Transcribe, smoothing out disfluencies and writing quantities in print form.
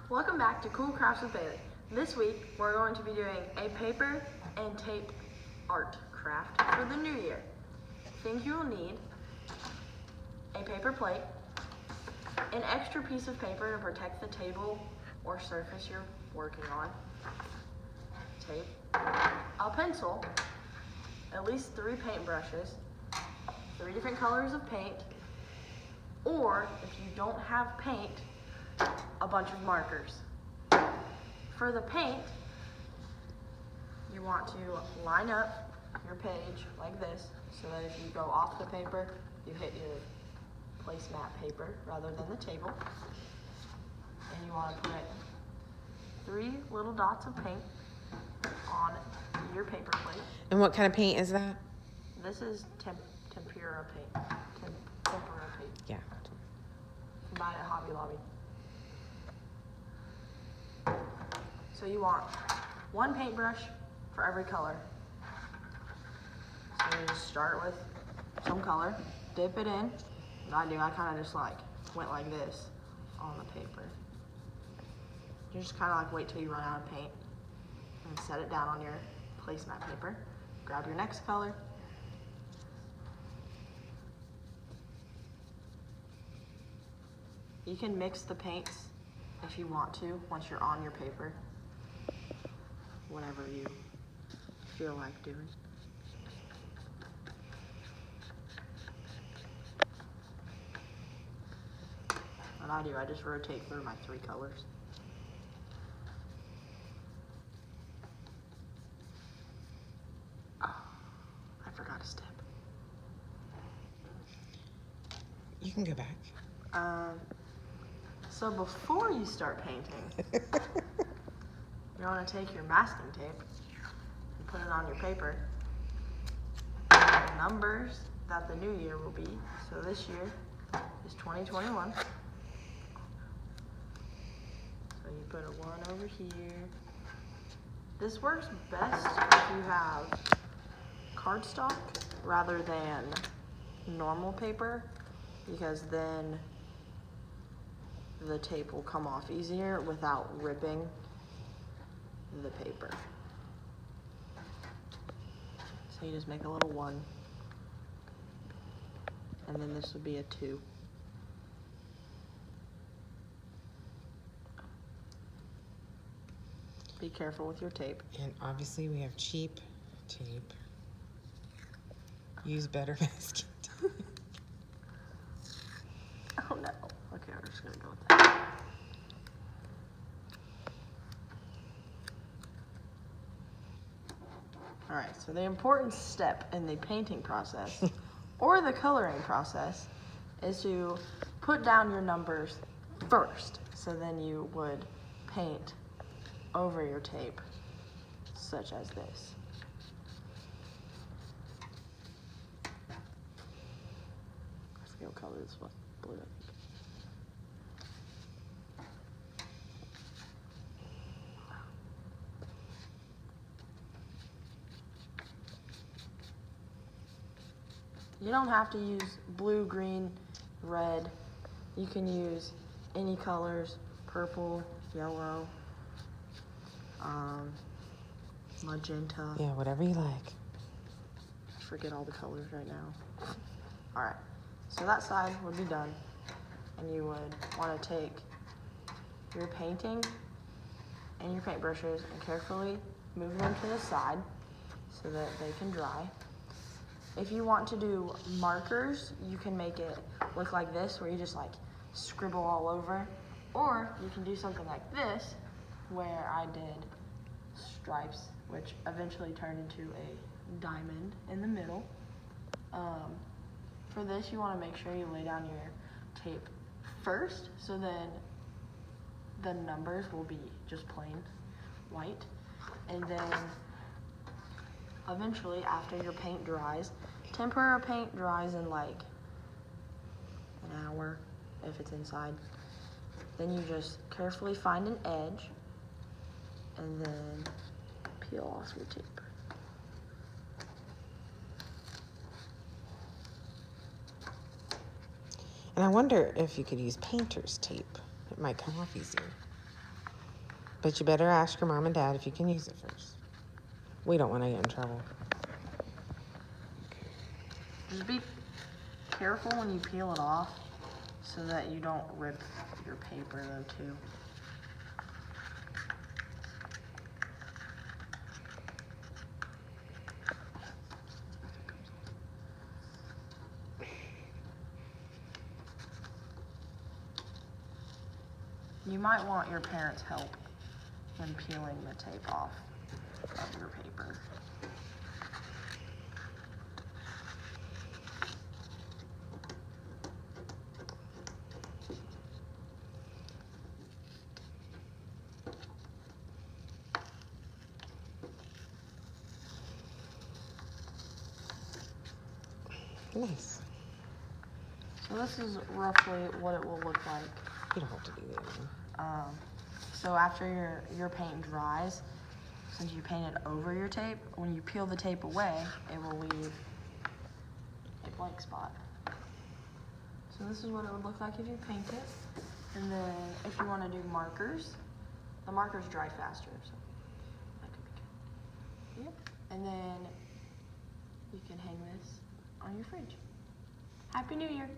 Welcome back to Cool Crafts with Bailey. This week we're going to be doing a paper and tape art craft for the new year. Things you will need: a paper plate, an extra piece of paper to protect the table or surface you're working on, tape, a pencil, at least 3 paintbrushes, 3 different colors of paint, or if you don't have paint, a bunch of markers. For the paint, you want to line up your page like this so that if you go off the paper, you hit your placemat paper rather than the table. And you want to put 3 little dots of paint on your paper plate. And what kind of paint is that? This is tempera paint. Tempera paint. Yeah. Buy it at Hobby Lobby. So you want 1 paintbrush for every color. So you just start with some color, dip it in. I kind of just went like this on the paper. You just kind of wait till you run out of paint and set it down on your placemat paper. Grab your next color. You can mix the paints if you want to once you're on your paper. Whatever you feel like doing. What I just rotate through my 3 colors. Oh, I forgot a step. You can go back. So before you start painting, you want to take your masking tape and put it on your paper. The numbers that the new year will be. So this year is 2021. So you put a 1 over here. This works best if you have cardstock rather than normal paper, because then the tape will come off easier without ripping the paper. So you just make a little 1, and then this would be a 2. Be careful with your tape. And obviously we have cheap tape. Use better masking tape. Oh no. Okay, we're just gonna go with that. Alright, so the important step in the painting process or the coloring process is to put down your numbers first. So then you would paint over your tape, such as this. I forget what color this was. Blue, I think. You don't have to use blue, green, red. You can use any colors: purple, yellow, magenta. Yeah, whatever you like. I forget all the colors right now. All right, so that side would be done, and you would want to take your painting and your paintbrushes and carefully move them to the side so that they can dry. If you want to do markers, you can make it look like this, where you just scribble all over, or you can do something like this, where I did stripes, which eventually turned into a diamond in the middle. For this, you want to make sure you lay down your tape first, so then the numbers will be just plain white, and then eventually, after your paint dries, tempera paint dries in an hour if it's inside. Then you just carefully find an edge and then peel off your tape. And I wonder if you could use painter's tape. It might come off easier. But you better ask your mom and dad if you can use it first. We don't want to get in trouble. Just be careful when you peel it off so that you don't rip your paper though too. You might want your parents' help when peeling the tape off of your paper. Nice. So this is roughly what it will look like. You don't have to do that. So after your paint dries, since you painted over your tape, when you peel the tape away, it will leave a blank spot. So this is what it would look like if you paint it. And then if you want to do markers, the markers dry faster, so that could be good. Yep. And then you can hang this on your fridge. Happy New Year.